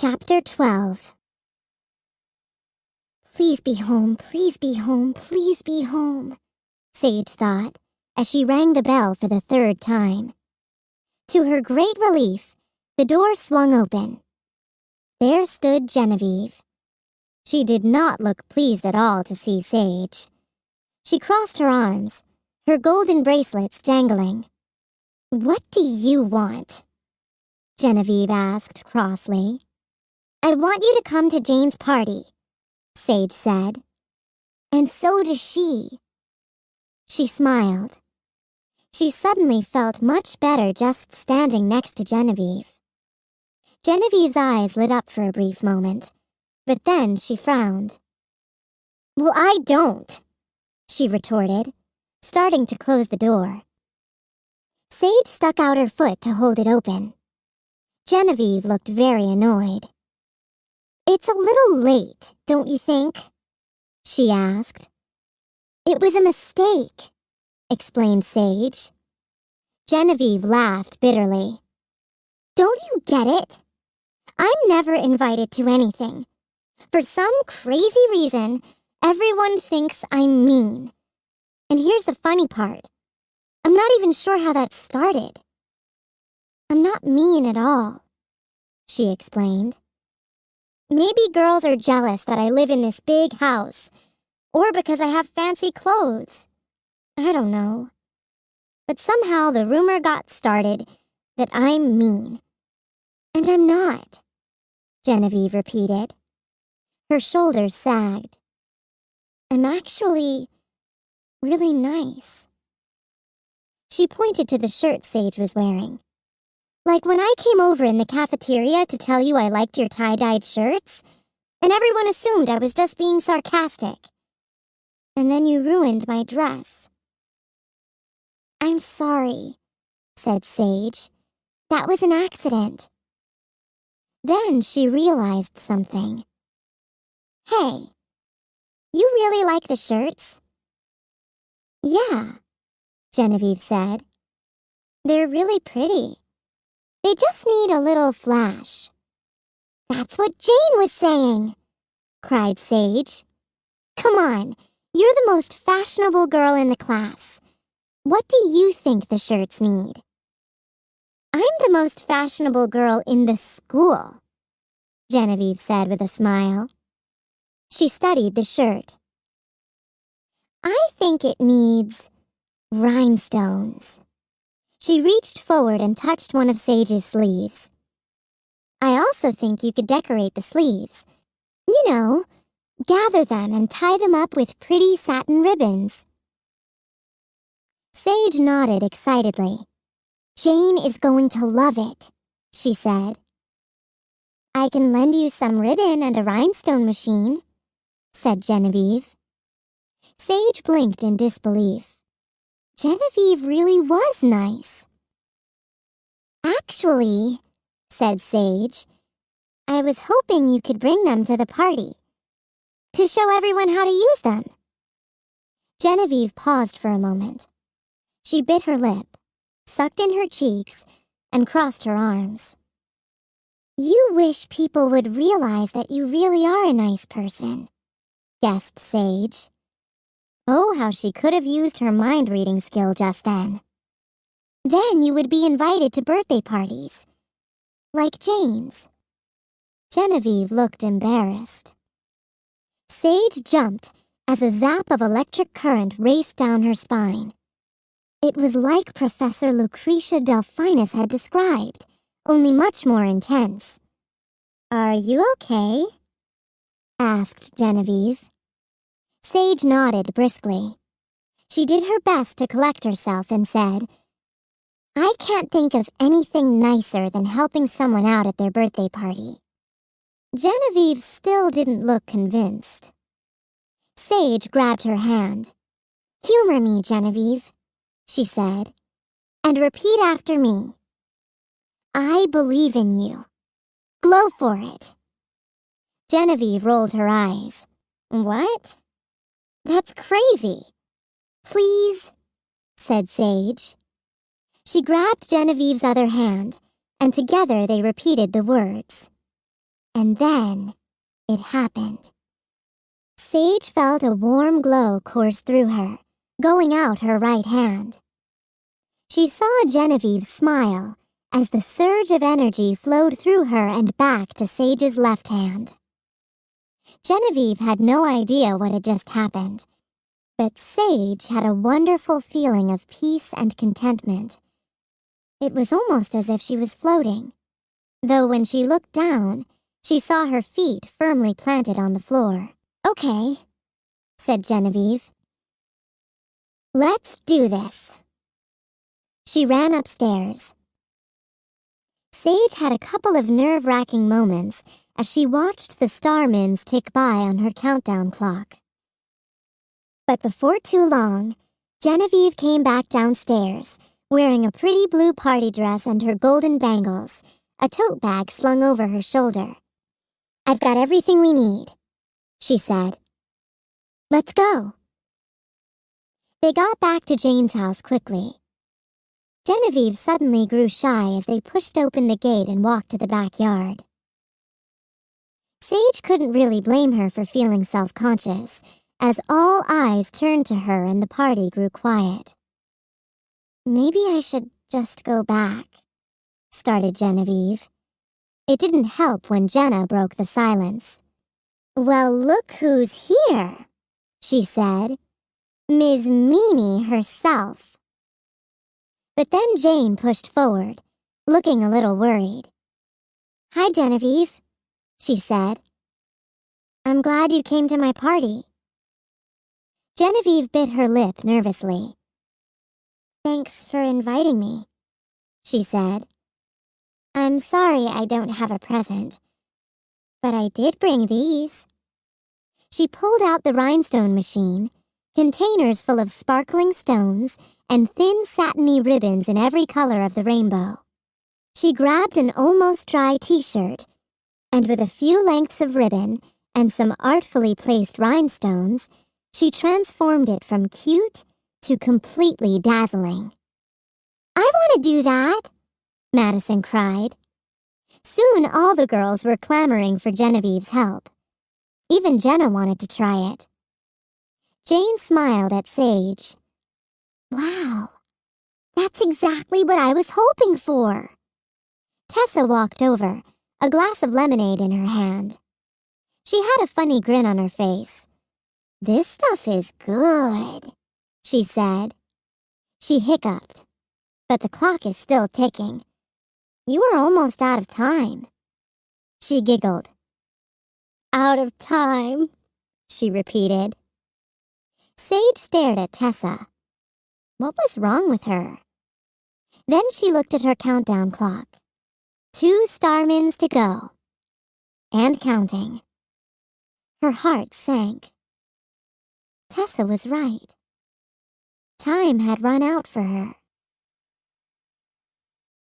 Chapter 12. Please be home, please be home, please be home, Sage thought as she rang the bell for the third time. To her great relief, the door swung open. There stood Genevieve. She did not look pleased at all to see Sage. She crossed her arms, her golden bracelets jangling. "What do you want?" Genevieve asked crossly. "I want you to come to Jane's party," Sage said. "And so does she." She smiled. She suddenly felt much better just standing next to Genevieve. Genevieve's eyes lit up for a brief moment, but then she frowned. "Well, I don't," she retorted, starting to close the door. Sage stuck out her foot to hold it open. Genevieve looked very annoyed. "It's a little late, don't you think?" she asked. "It was a mistake," explained Sage. Genevieve laughed bitterly. "Don't you get it? I'm never invited to anything. For some crazy reason, everyone thinks I'm mean. And here's the funny part. I'm not even sure how that started. I'm not mean at all," she explained. "Maybe girls are jealous that I live in this big house, or because I have fancy clothes. I don't know. But somehow the rumor got started that I'm mean. And I'm not," Genevieve repeated. Her shoulders sagged. "I'm actually really nice." She pointed to the shirt Sage was wearing. "Like when I came over in the cafeteria to tell you I liked your tie-dyed shirts, and everyone assumed I was just being sarcastic. And then you ruined my dress." "I'm sorry," said Sage. "That was an accident." Then she realized something. "Hey, you really like the shirts?" "Yeah," Genevieve said. "They're really pretty. They just need a little flash." "That's what Jane was saying," cried Sage. "Come on, you're the most fashionable girl in the class. What do you think the shirts need?" "I'm the most fashionable girl in the school," Genevieve said with a smile. She studied the shirt. "I think it needs rhinestones." She reached forward and touched one of Sage's sleeves. "I also think you could decorate the sleeves. You know, gather them and tie them up with pretty satin ribbons." Sage nodded excitedly. "Jane is going to love it," she said. "I can lend you some ribbon and a rhinestone machine," said Genevieve. Sage blinked in disbelief. Genevieve really was nice. "Actually," said Sage, "I was hoping you could bring them to the party, to show everyone how to use them." Genevieve paused for a moment. She bit her lip, sucked in her cheeks, and crossed her arms. "You wish people would realize that you really are a nice person," guessed Sage. Oh, how she could have used her mind-reading skill just then. "Then you would be invited to birthday parties, like Jane's." Genevieve looked embarrassed. Sage jumped as a zap of electric current raced down her spine. It was like Professor Lucretia Delphinus had described, only much more intense. "Are you okay?" asked Genevieve. Sage nodded briskly. She did her best to collect herself and said, "I can't think of anything nicer than helping someone out at their birthday party." Genevieve still didn't look convinced. Sage grabbed her hand. "Humor me, Genevieve," she said, "and repeat after me. I believe in you. Go for it." Genevieve rolled her eyes. "What? That's crazy." "Please," said Sage. She grabbed Genevieve's other hand, and together they repeated the words. And then it happened. Sage felt a warm glow course through her, going out her right hand. She saw Genevieve smile as the surge of energy flowed through her and back to Sage's left hand. Genevieve had no idea what had just happened, but Sage had a wonderful feeling of peace and contentment. It was almost as if she was floating, though when she looked down, she saw her feet firmly planted on the floor. "Okay," said Genevieve. "Let's do this." She ran upstairs. Sage had a couple of nerve-wracking moments as she watched the star mins tick by on her countdown clock. But before too long, Genevieve came back downstairs, wearing a pretty blue party dress and her golden bangles, a tote bag slung over her shoulder. "I've got everything we need," she said. "Let's go." They got back to Jane's house quickly. Genevieve suddenly grew shy as they pushed open the gate and walked to the backyard. Sage couldn't really blame her for feeling self-conscious, as all eyes turned to her and the party grew quiet. "Maybe I should just go back," started Genevieve. It didn't help when Jenna broke the silence. "Well, look who's here," she said. "Ms. Meanie herself." But then Jane pushed forward, looking a little worried. "Hi, Genevieve," she said. "I'm glad you came to my party." Genevieve bit her lip nervously. "Thanks for inviting me," she said. "I'm sorry I don't have a present, but I did bring these." She pulled out the rhinestone machine, containers full of sparkling stones and thin satiny ribbons in every color of the rainbow. She grabbed an almost dry t-shirt, and with a few lengths of ribbon and some artfully placed rhinestones, she transformed it from cute to completely dazzling. "I want to do that," Madison cried. Soon all the girls were clamoring for Genevieve's help. Even Jenna wanted to try it. Jane smiled at Sage. "Wow, that's exactly what I was hoping for." Tessa walked over, a glass of lemonade in her hand. She had a funny grin on her face. "This stuff is good," she said. She hiccuped. "But the clock is still ticking. You are almost out of time." She giggled. "Out of time," she repeated. Sage stared at Tessa. What was wrong with her? Then she looked at her countdown clock. 2 starmins to go. And counting. Her heart sank. Tessa was right. Time had run out for her.